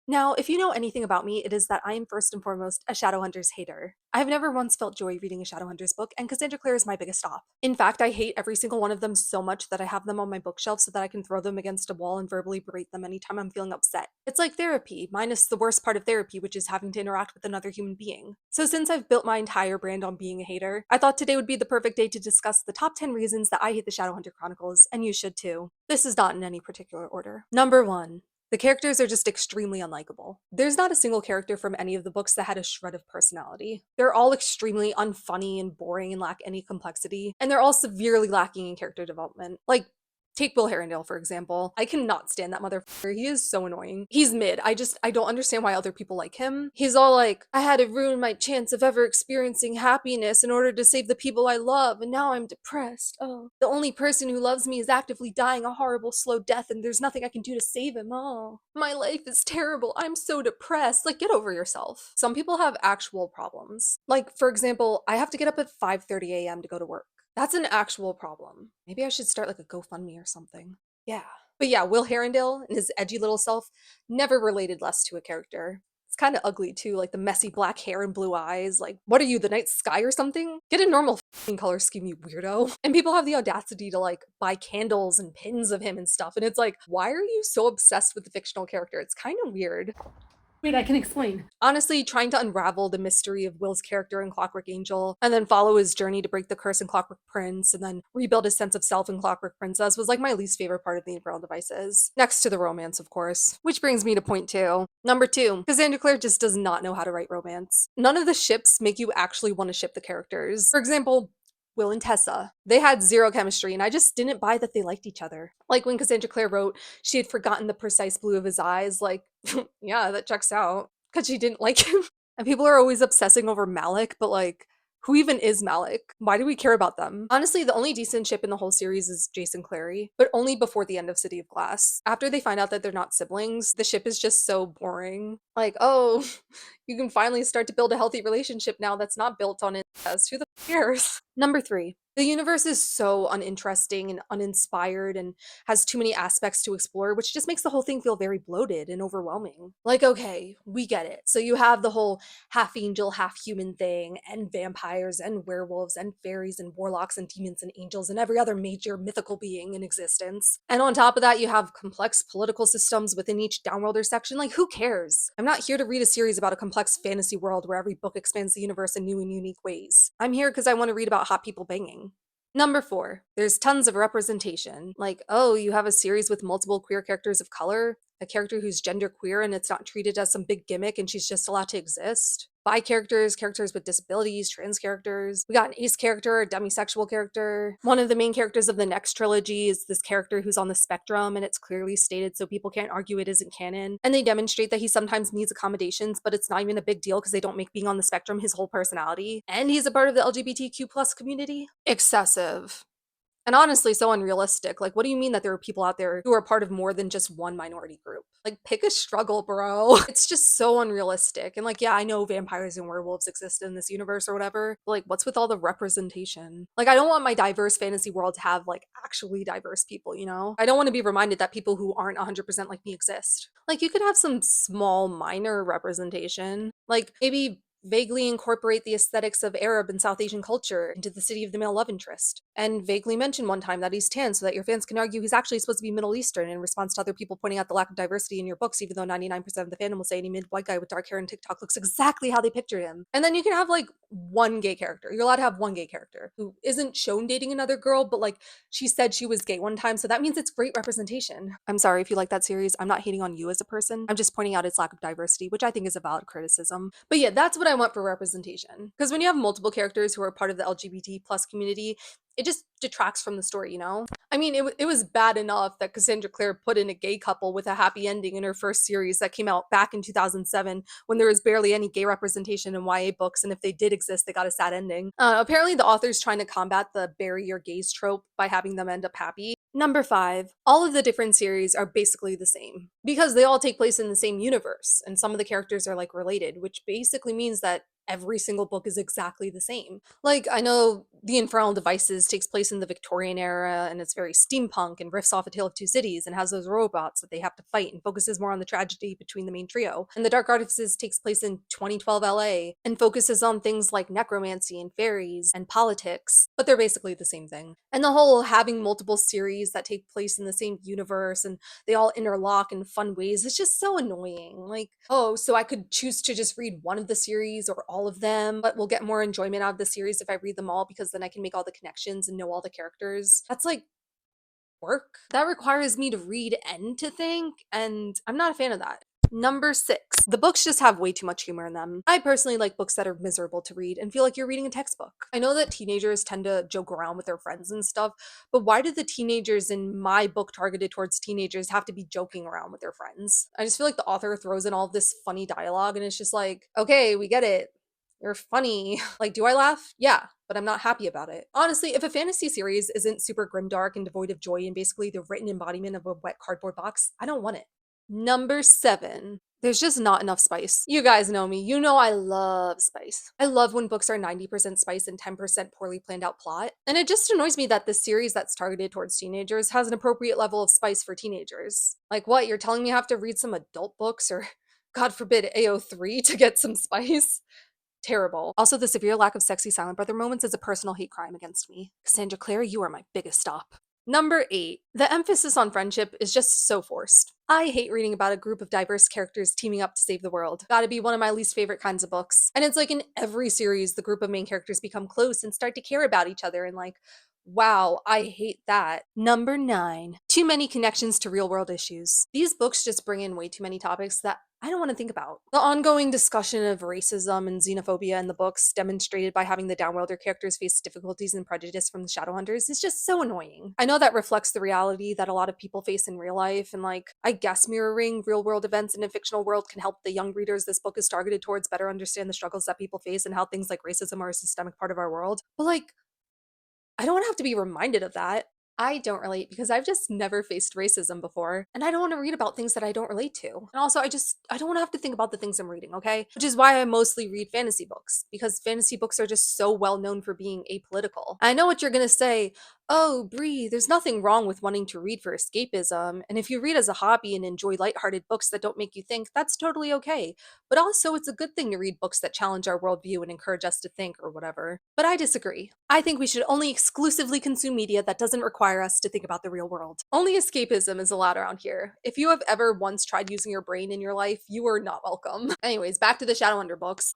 Now, if you know anything about me, it is that I am first and foremost a Shadowhunters hater. I have never once felt joy reading a Shadowhunters book, and Cassandra Clare is my biggest stop. In fact, I hate every single one of them so much that I have them on my bookshelf so that I can throw them against a wall and verbally berate them anytime I'm feeling upset. It's like therapy, minus the worst part of therapy, which is having to interact with another human being. So since I've built my entire brand on being a hater, I thought today would be the perfect day to discuss the top 10 reasons that I hate the Shadowhunter Chronicles, and you should too. This is not in any particular order. Number 1. The characters are just extremely unlikable. There's not a single character from any of the books that had a shred of personality. They're all extremely unfunny and boring and lack any complexity, and they're all severely lacking in character development. Like, take Will Herondale, for example. I cannot stand that motherfucker. He is so annoying. He's mid. I don't understand why other people like him. He's all like, I had to ruin my chance of ever experiencing happiness in order to save the people I love, and now I'm depressed. Oh. The only person who loves me is actively dying a horrible, slow death, and there's nothing I can do to save him. Oh. My life is terrible. I'm so depressed. Like, get over yourself. Some people have actual problems. Like, for example, I have to get up at 5:30 a.m. to go to work. That's an actual problem. Maybe I should start like a GoFundMe or something. Yeah. But yeah, Will Herondale and his edgy little self never related less to a character. It's kind of ugly too, like the messy black hair and blue eyes. Like, what are you, the night sky or something? Get a normal color scheme, you weirdo. And people have the audacity to like buy candles and pins of him and stuff. And it's like, why are you so obsessed with the fictional character? It's kind of weird. Wait, I can explain. Honestly, trying to unravel the mystery of Will's character in Clockwork Angel, and then follow his journey to break the curse in Clockwork Prince, and then rebuild his sense of self in Clockwork Princess was like my least favorite part of the Infernal Devices. Next to the romance, of course. Which brings me to point 2. Number 2, Cassandra Clare just does not know how to write romance. None of the ships make you actually want to ship the characters. For example, Will and Tessa. They had zero chemistry, and I just didn't buy that they liked each other. Like when Cassandra Clare wrote, she had forgotten the precise blue of his eyes, like, yeah, that checks out. Because she didn't like him. And people are always obsessing over Malik, but like, who even is Malik? Why do we care about them? Honestly, the only decent ship in the whole series is Jason Clary, but only before the end of City of Glass. After they find out that they're not siblings, the ship is just so boring. Like, oh, you can finally start to build a healthy relationship now that's not built on incest. Who the cares? Number 3. The universe is so uninteresting and uninspired and has too many aspects to explore, which just makes the whole thing feel very bloated and overwhelming. Like, okay, we get it. So you have the whole half angel, half human thing, and vampires, and werewolves, and fairies, and warlocks, and demons, and angels, and every other major mythical being in existence. And on top of that, you have complex political systems within each downworlder section. Like, who cares? I'm not here to read a series about a complex fantasy world where every book expands the universe in new and unique ways. I'm here because I want to read about hot people banging. Number 4, there's tons of representation. Like, oh, you have a series with multiple queer characters of color, a character who's genderqueer and it's not treated as some big gimmick and she's just allowed to exist. Bi characters, characters with disabilities, trans characters. We got an ace character, a demisexual character. One of the main characters of the next trilogy is this character who's on the spectrum, and it's clearly stated so people can't argue it isn't canon. And they demonstrate that he sometimes needs accommodations, but it's not even a big deal because they don't make being on the spectrum his whole personality. And he's a part of the LGBTQ plus community. Excessive. And honestly, so unrealistic. Like, what do you mean that there are people out there who are part of more than just one minority group? Like, pick a struggle, bro. It's just so unrealistic. And like, yeah, I know vampires and werewolves exist in this universe or whatever, but like, what's with all the representation? Like, I don't want my diverse fantasy world to have like actually diverse people, you know? I don't want to be reminded that people who aren't 100% like me exist. Like, you could have some small, minor representation. Like, maybe vaguely incorporate the aesthetics of Arab and South Asian culture into the city of the male love interest, and vaguely mention one time that he's tan so that your fans can argue he's actually supposed to be Middle Eastern in response to other people pointing out the lack of diversity in your books, even though 99% of the fandom will say any mid-white guy with dark hair and TikTok looks exactly how they picture him. And then you can have like one gay character. You're allowed to have one gay character who isn't shown dating another girl, but like she said she was gay one time, so that means it's great representation. I'm sorry if you like that series. I'm not hating on you as a person. I'm just pointing out its lack of diversity, which I think is a valid criticism. But yeah, that's what I want for representation. Because when you have multiple characters who are part of the LGBT plus community, it just detracts from the story, you know? I mean, it was bad enough that Cassandra Clare put in a gay couple with a happy ending in her first series that came out back in 2007 when there was barely any gay representation in YA books, and if they did exist, they got a sad ending. Apparently, the author's trying to combat the bury your gays trope by having them end up happy. Number 5, all of the different series are basically the same because they all take place in the same universe, and some of the characters are like related, which basically means that every single book is exactly the same. Like, I know The Infernal Devices takes place in the Victorian era and it's very steampunk and riffs off A Tale of Two Cities and has those robots that they have to fight and focuses more on the tragedy between the main trio. And The Dark Artifices takes place in 2012 LA and focuses on things like necromancy and fairies and politics, but they're basically the same thing. And the whole having multiple series that take place in the same universe and they all interlock in fun ways is just so annoying. Like, oh, so I could choose to just read one of the series or all of them, but we'll get more enjoyment out of the series if I read them all because then I can make all the connections and know all the characters. That's like work. That requires me to read and to think, and I'm not a fan of that. Number 6. The books just have way too much humor in them. I personally like books that are miserable to read and feel like you're reading a textbook. I know that teenagers tend to joke around with their friends and stuff, but why do the teenagers in my book targeted towards teenagers have to be joking around with their friends? I just feel like the author throws in all this funny dialogue and it's just like, okay, we get it. You're funny. Like, do I laugh? Yeah, but I'm not happy about it. Honestly, if a fantasy series isn't super grimdark and devoid of joy and basically the written embodiment of a wet cardboard box, I don't want it. Number 7. There's just not enough spice. You guys know me. You know I love spice. I love when books are 90% spice and 10% poorly planned out plot. And it just annoys me that this series that's targeted towards teenagers has an appropriate level of spice for teenagers. Like, what? You're telling me I have to read some adult books or, God forbid, AO3 to get some spice? Terrible. Also, the severe lack of sexy silent brother moments is a personal hate crime against me. Cassandra Clare, you are my biggest stop. Number 8. The emphasis on friendship is just so forced. I hate reading about a group of diverse characters teaming up to save the world. Gotta be one of my least favorite kinds of books. And it's like in every series, the group of main characters become close and start to care about each other and like, wow, I hate that. Number 9. Too many connections to real world issues. These books just bring in way too many topics that I don't want to think about. The ongoing discussion of racism and xenophobia in the books, demonstrated by having the Downworlder characters face difficulties and prejudice from the Shadowhunters, is just so annoying. I know that reflects the reality that a lot of people face in real life, and like, I guess mirroring real world events in a fictional world can help the young readers this book is targeted towards better understand the struggles that people face and how things like racism are a systemic part of our world. But like, I don't want to have to be reminded of that. I don't relate because I've just never faced racism before, and I don't want to read about things that I don't relate to. And also, I don't want to have to think about the things I'm reading, okay? Which is why I mostly read fantasy books, because fantasy books are just so well known for being apolitical. I know what you're gonna say. Oh, Bree, there's nothing wrong with wanting to read for escapism, and if you read as a hobby and enjoy lighthearted books that don't make you think, that's totally okay. But also, it's a good thing to read books that challenge our worldview and encourage us to think or whatever. But I disagree. I think we should only exclusively consume media that doesn't require us to think about the real world. Only escapism is allowed around here. If you have ever once tried using your brain in your life, you are not welcome. Anyways, back to the Shadowhunter books.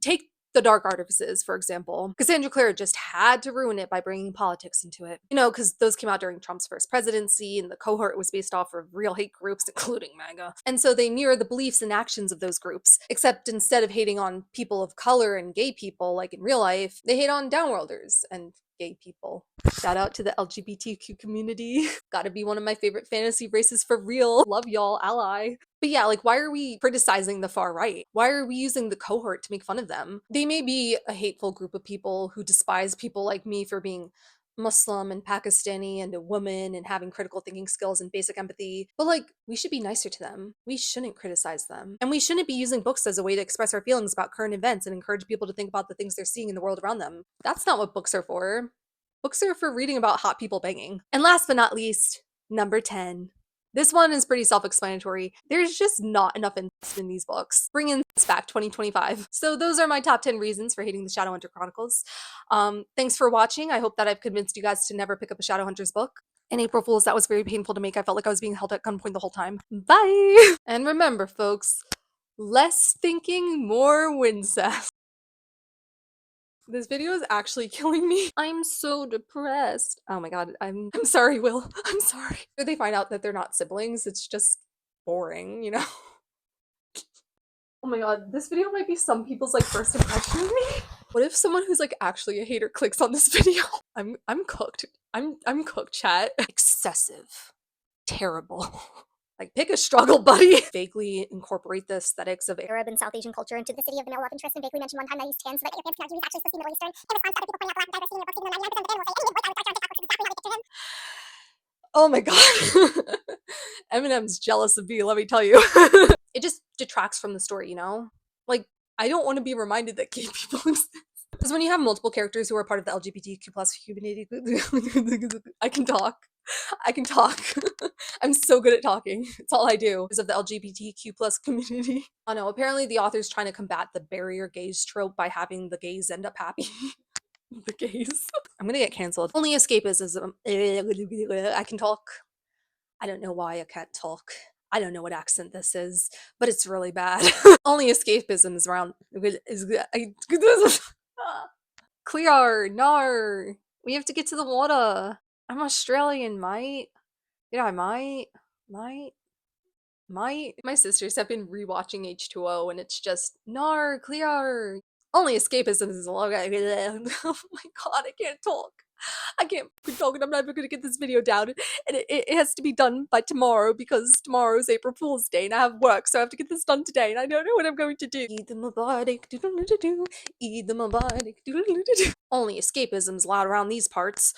Take the Dark Artifices, for example. Cassandra Clare just had to ruin it by bringing politics into it. You know, because those came out during Trump's first presidency, and the cohort was based off of real hate groups, including MAGA. And so they mirror the beliefs and actions of those groups, except instead of hating on people of color and gay people, like in real life, they hate on downworlders and gay people. Shout out to the LGBTQ community. Gotta be one of my favorite fantasy races for real. Love y'all, ally. But yeah, like, why are we criticizing the far right? Why are we using the cohort to make fun of them? They may be a hateful group of people who despise people like me for being Muslim and Pakistani and a woman and having critical thinking skills and basic empathy, but like, we should be nicer to them. We shouldn't criticize them. And we shouldn't be using books as a way to express our feelings about current events and encourage people to think about the things they're seeing in the world around them. That's not what books are for. Books are for reading about hot people banging. And last but not least, number 10. This one is pretty self-explanatory. There's just not enough interest in these books. Bring in back 2025. So those are my top 10 reasons for hating the Shadowhunter Chronicles. Thanks for watching. I hope that I've convinced you guys to never pick up a Shadowhunters book. In April Fools, that was very painful to make. I felt like I was being held at gunpoint the whole time. Bye! And remember, folks, less thinking, more wincest. This video is actually killing me. I'm so depressed. Oh my god, I'm sorry, Will. I'm sorry. If they find out that they're not siblings, it's just boring, you know? Oh my god, this video might be some people's like first impression of me. What if someone who's like actually a hater clicks on this video? I'm cooked. I'm cooked, chat. Excessive. Terrible. Like, pick a struggle, buddy. Vaguely incorporate the aesthetics of Arab and South Asian culture into the city of the male love interest, and vaguely mentioned one time that he's tan, so that your fans can argue he's actually supposed to be Middle Eastern. In response to other people pointing out the lack of diversity in your books, even though 99% of the fans will say any voice out of touch on exactly how they get to him. Oh my god. Eminem's jealous of me, let me tell you. It just detracts from the story, you know? Like, I don't want to be reminded that gay people exist. Because when you have multiple characters who are part of the LGBTQ plus community, I can talk. I can talk. I'm so good at talking. It's all I do. Because of the LGBTQ plus community. Oh no, apparently the author's trying to combat the barrier gaze trope by having the gays end up happy. The gays. I'm gonna get canceled. Only escapism. I can talk. I don't know why I can't talk. I don't know what accent this is, but it's really bad. Only escapism is around. Clear, no. We have to get to the water. I'm Australian, mate. Yeah, I might. My sisters have been rewatching H2O, and it's just no, clear. Only escapism is long. Oh my god, I can't talk. I can't keep talking. I'm never gonna get this video down, and it has to be done by tomorrow because tomorrow's April Fool's Day, and I have work, so I have to get this done today, and I don't know what I'm going to do. Eat the melodic, do-do-do-do-do. Eat the melodic, do-do-do-do-do. Only escapism's loud around these parts.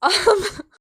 um,